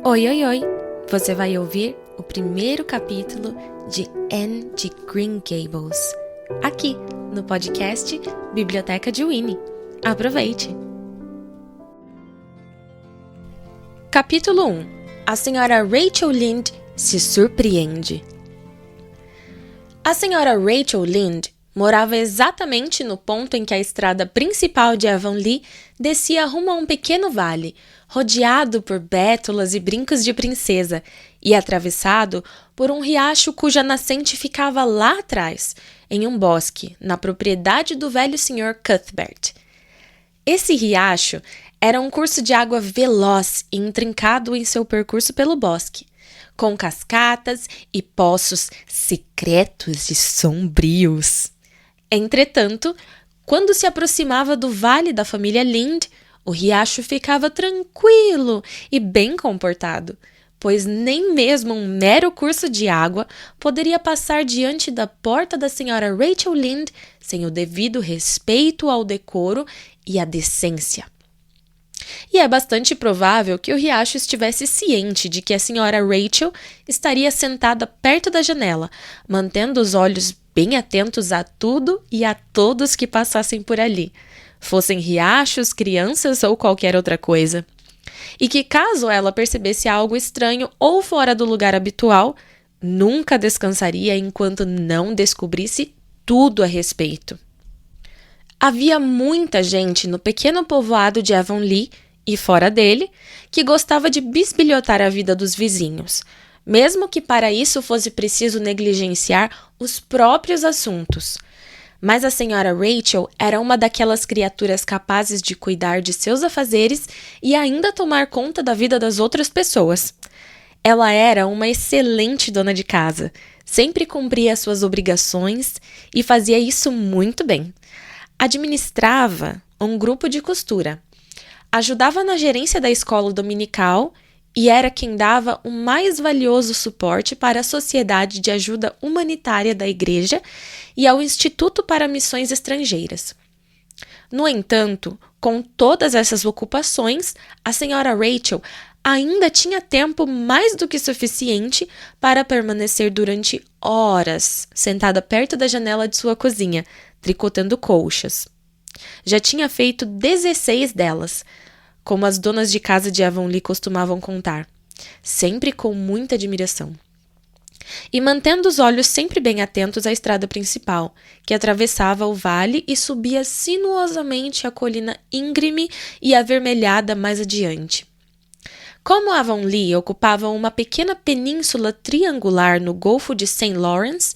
Oi, oi, oi! Você vai ouvir o primeiro capítulo de Anne de Green Gables, aqui no podcast Biblioteca de Winnie. Aproveite! Capítulo 1. A senhora Rachel Lynde se surpreende. A senhora Rachel Lynde morava exatamente no ponto em que a estrada principal de Avonlea descia rumo a um pequeno vale, rodeado por bétulas e brincos de princesa, e atravessado por um riacho cuja nascente ficava lá atrás, em um bosque, na propriedade do velho Sr. Cuthbert. Esse riacho era um curso de água veloz e intrincado em seu percurso pelo bosque, com cascatas e poços secretos e sombrios. Entretanto, quando se aproximava do vale da família Lynde, o riacho ficava tranquilo e bem comportado, pois nem mesmo um mero curso de água poderia passar diante da porta da senhora Rachel Lynde sem o devido respeito ao decoro e à decência. E é bastante provável que o riacho estivesse ciente de que a senhora Rachel estaria sentada perto da janela, mantendo os olhos bem atentos a tudo e a todos que passassem por ali, fossem riachos, crianças ou qualquer outra coisa. E que caso ela percebesse algo estranho ou fora do lugar habitual, nunca descansaria enquanto não descobrisse tudo a respeito. Havia muita gente no pequeno povoado de Avonlea e fora dele que gostava de bisbilhotar a vida dos vizinhos, mesmo que para isso fosse preciso negligenciar os próprios assuntos. Mas a senhora Rachel era uma daquelas criaturas capazes de cuidar de seus afazeres e ainda tomar conta da vida das outras pessoas. Ela era uma excelente dona de casa, sempre cumpria suas obrigações e fazia isso muito bem. Administrava um grupo de costura, ajudava na gerência da escola dominical e era quem dava o mais valioso suporte para a Sociedade de Ajuda Humanitária da Igreja e ao Instituto para Missões Estrangeiras. No entanto, com todas essas ocupações, a senhora Rachel ainda tinha tempo mais do que suficiente para permanecer durante horas sentada perto da janela de sua cozinha, tricotando colchas. Já tinha feito 16 delas, como as donas de casa de Avonlea costumavam contar, sempre com muita admiração. E mantendo os olhos sempre bem atentos à estrada principal, que atravessava o vale e subia sinuosamente a colina íngreme e avermelhada mais adiante. Como Avonlea ocupava uma pequena península triangular no Golfo de St. Lawrence,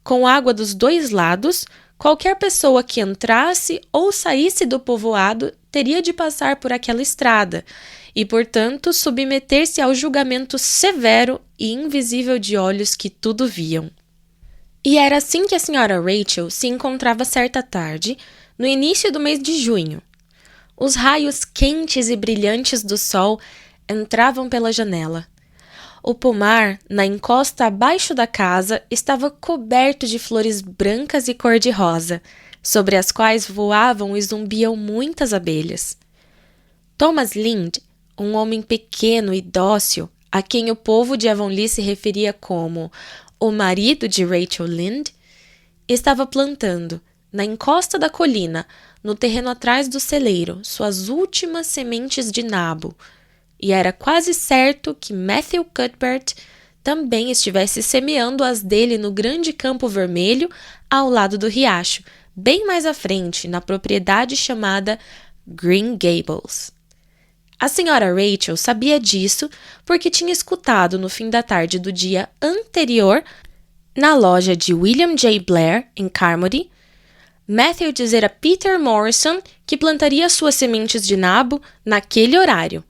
com água dos dois lados, qualquer pessoa que entrasse ou saísse do povoado teria de passar por aquela estrada e, portanto, submeter-se ao julgamento severo e invisível de olhos que tudo viam. E era assim que a senhora Rachel se encontrava certa tarde, no início do mês de junho. Os raios quentes e brilhantes do sol entravam pela janela. O pomar, na encosta abaixo da casa, estava coberto de flores brancas e cor-de-rosa, sobre as quais voavam e zumbiam muitas abelhas. Thomas Lynde, um homem pequeno e dócil, a quem o povo de Avonlea se referia como o marido de Rachel Lynde, estava plantando, na encosta da colina, no terreno atrás do celeiro, suas últimas sementes de nabo, e era quase certo que Matthew Cuthbert também estivesse semeando as dele no grande campo vermelho ao lado do riacho, bem mais à frente, na propriedade chamada Green Gables. A senhora Rachel sabia disso porque tinha escutado no fim da tarde do dia anterior, na loja de William J. Blair, em Carmody, Matthew dizer a Peter Morrison que plantaria suas sementes de nabo naquele horário.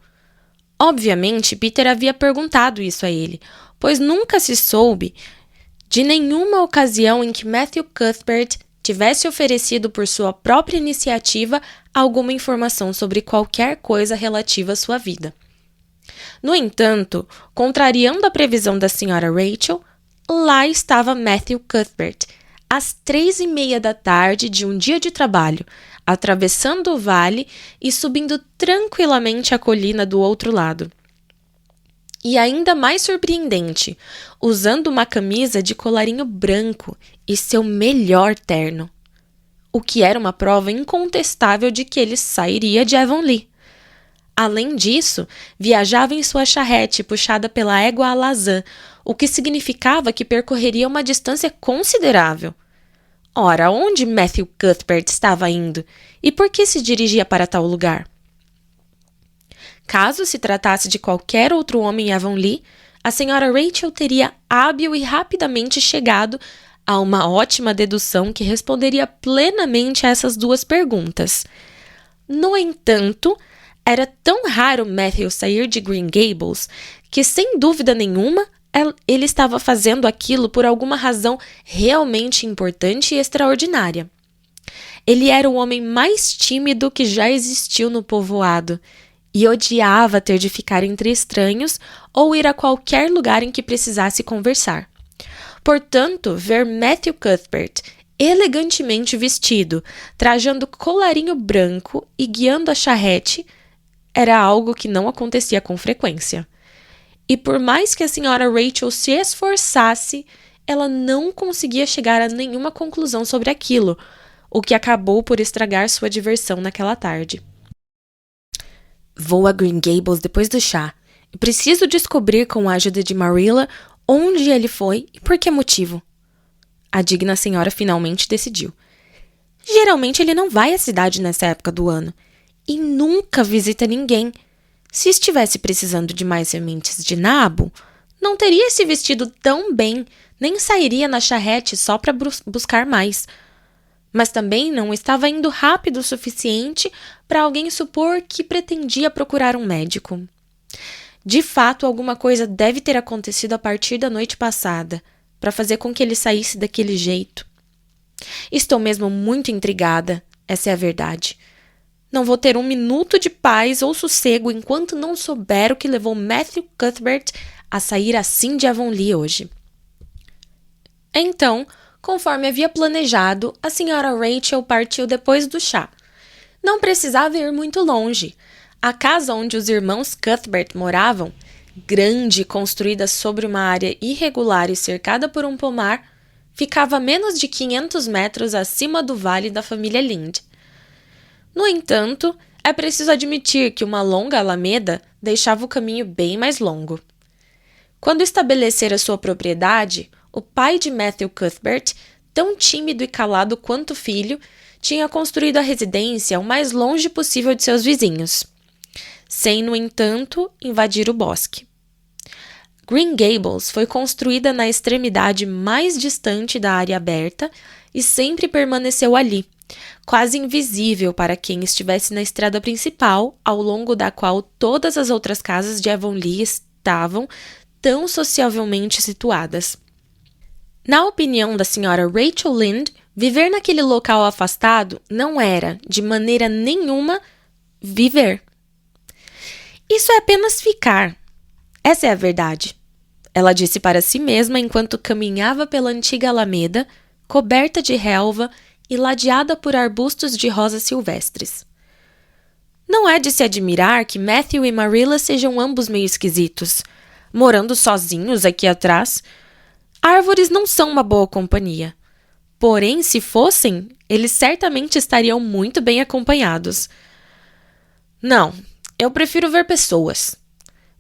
Obviamente, Peter havia perguntado isso a ele, pois nunca se soube de nenhuma ocasião em que Matthew Cuthbert tivesse oferecido por sua própria iniciativa alguma informação sobre qualquer coisa relativa à sua vida. No entanto, contrariando a previsão da senhora Rachel, lá estava Matthew Cuthbert, às 3:30 da tarde de um dia de trabalho, atravessando o vale e subindo tranquilamente a colina do outro lado. E ainda mais surpreendente, usando uma camisa de colarinho branco e seu melhor terno. O que era uma prova incontestável de que ele sairia de Avonlea. Além disso, viajava em sua charrete puxada pela égua alazã, o que significava que percorreria uma distância considerável. Ora, onde Matthew Cuthbert estava indo e por que se dirigia para tal lugar? Caso se tratasse de qualquer outro homem em Avonlea, a senhora Rachel teria hábil e rapidamente chegado a uma ótima dedução que responderia plenamente a essas duas perguntas. No entanto, era tão raro Matthew sair de Green Gables que, sem dúvida nenhuma, ele estava fazendo aquilo por alguma razão realmente importante e extraordinária. Ele era o homem mais tímido que já existiu no povoado e odiava ter de ficar entre estranhos ou ir a qualquer lugar em que precisasse conversar. Portanto, ver Matthew Cuthbert elegantemente vestido, trajando colarinho branco e guiando a charrete era algo que não acontecia com frequência. E por mais que a senhora Rachel se esforçasse, ela não conseguia chegar a nenhuma conclusão sobre aquilo, o que acabou por estragar sua diversão naquela tarde. Vou a Green Gables depois do chá. E preciso descobrir com a ajuda de Marilla onde ele foi e por que motivo. A digna senhora finalmente decidiu. Geralmente ele não vai à cidade nessa época do ano e nunca visita ninguém. Se estivesse precisando de mais sementes de nabo, não teria se vestido tão bem, nem sairia na charrete só para buscar mais. Mas também não estava indo rápido o suficiente para alguém supor que pretendia procurar um médico. De fato, alguma coisa deve ter acontecido a partir da noite passada, para fazer com que ele saísse daquele jeito. Estou mesmo muito intrigada, essa é a verdade. Não vou ter um minuto de paz ou sossego enquanto não souber o que levou Matthew Cuthbert a sair assim de Avonlea hoje. Então, conforme havia planejado, a senhora Rachel partiu depois do chá. Não precisava ir muito longe. A casa onde os irmãos Cuthbert moravam, grande e construída sobre uma área irregular e cercada por um pomar, ficava a menos de 500 metros acima do vale da família Lynde. No entanto, é preciso admitir que uma longa alameda deixava o caminho bem mais longo. Quando estabelecera sua propriedade, o pai de Matthew Cuthbert, tão tímido e calado quanto o filho, tinha construído a residência o mais longe possível de seus vizinhos, sem, no entanto, invadir o bosque. Green Gables foi construída na extremidade mais distante da área aberta e sempre permaneceu ali, quase invisível para quem estivesse na estrada principal, ao longo da qual todas as outras casas de Avonlea estavam tão sociavelmente situadas. Na opinião da senhora Rachel Lynde, viver naquele local afastado não era, de maneira nenhuma, viver. Isso é apenas ficar. Essa é a verdade. Ela disse para si mesma enquanto caminhava pela antiga alameda, coberta de relva e ladeada por arbustos de rosas silvestres. Não é de se admirar que Matthew e Marilla sejam ambos meio esquisitos, morando sozinhos aqui atrás. Árvores não são uma boa companhia. Porém, se fossem, eles certamente estariam muito bem acompanhados. Não, eu prefiro ver pessoas.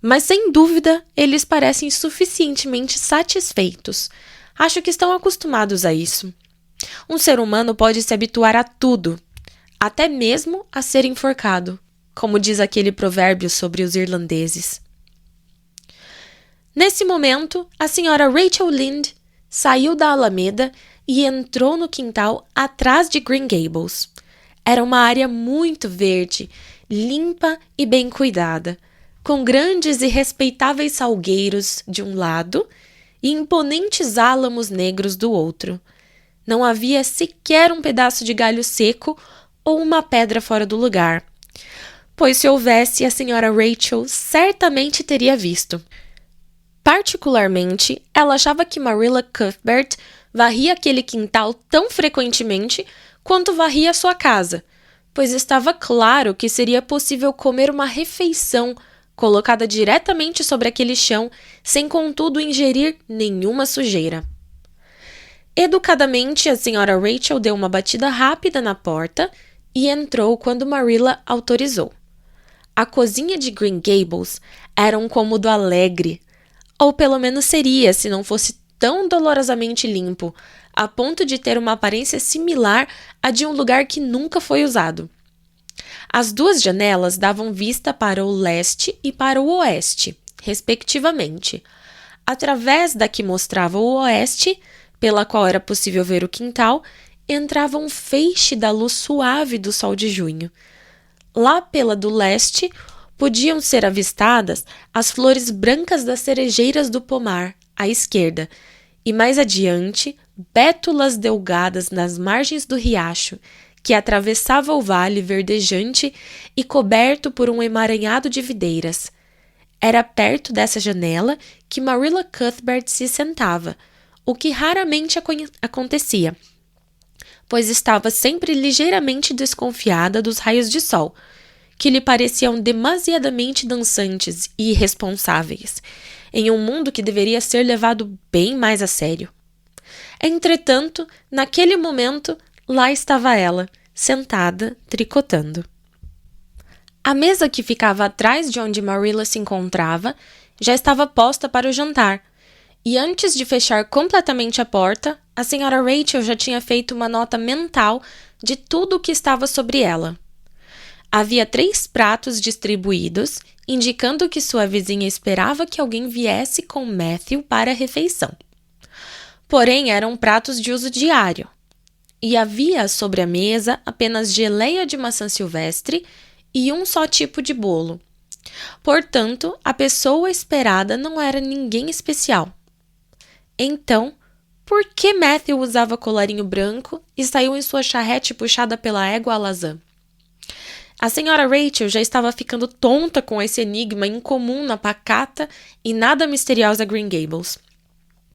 Mas, sem dúvida, eles parecem suficientemente satisfeitos. Acho que estão acostumados a isso. Um ser humano pode se habituar a tudo, até mesmo a ser enforcado, como diz aquele provérbio sobre os irlandeses. Nesse momento, a senhora Rachel Lynde saiu da alameda e entrou no quintal atrás de Green Gables. Era uma área muito verde, limpa e bem cuidada, com grandes e respeitáveis salgueiros de um lado e imponentes álamos negros do outro. Não havia sequer um pedaço de galho seco ou uma pedra fora do lugar, pois se houvesse, a senhora Rachel certamente teria visto. Particularmente, ela achava que Marilla Cuthbert varria aquele quintal tão frequentemente quanto varria sua casa, pois estava claro que seria possível comer uma refeição colocada diretamente sobre aquele chão, sem contudo ingerir nenhuma sujeira. Educadamente, a senhora Rachel deu uma batida rápida na porta e entrou quando Marilla autorizou. A cozinha de Green Gables era um cômodo alegre, ou pelo menos seria se não fosse tão dolorosamente limpo, a ponto de ter uma aparência similar à de um lugar que nunca foi usado. As duas janelas davam vista para o leste e para o oeste, respectivamente. Através da que mostrava o oeste, pela qual era possível ver o quintal, entrava um feixe da luz suave do sol de junho. Lá pela do leste, podiam ser avistadas as flores brancas das cerejeiras do pomar, à esquerda, e mais adiante, bétulas delgadas nas margens do riacho, que atravessava o vale verdejante e coberto por um emaranhado de videiras. Era perto dessa janela que Marilla Cuthbert se sentava, o que raramente acontecia, pois estava sempre ligeiramente desconfiada dos raios de sol, que lhe pareciam demasiadamente dançantes e irresponsáveis, em um mundo que deveria ser levado bem mais a sério. Entretanto, naquele momento, lá estava ela, sentada, tricotando. A mesa que ficava atrás de onde Marilla se encontrava já estava posta para o jantar, e antes de fechar completamente a porta, a senhora Rachel já tinha feito uma nota mental de tudo o que estava sobre ela. Havia 3 pratos distribuídos, indicando que sua vizinha esperava que alguém viesse com Matthew para a refeição. Porém, eram pratos de uso diário, e havia sobre a mesa apenas geleia de maçã silvestre e um só tipo de bolo. Portanto, a pessoa esperada não era ninguém especial. Então, por que Matthew usava colarinho branco e saiu em sua charrete puxada pela égua alazã? A senhora Rachel já estava ficando tonta com esse enigma incomum na pacata e nada misteriosa Green Gables.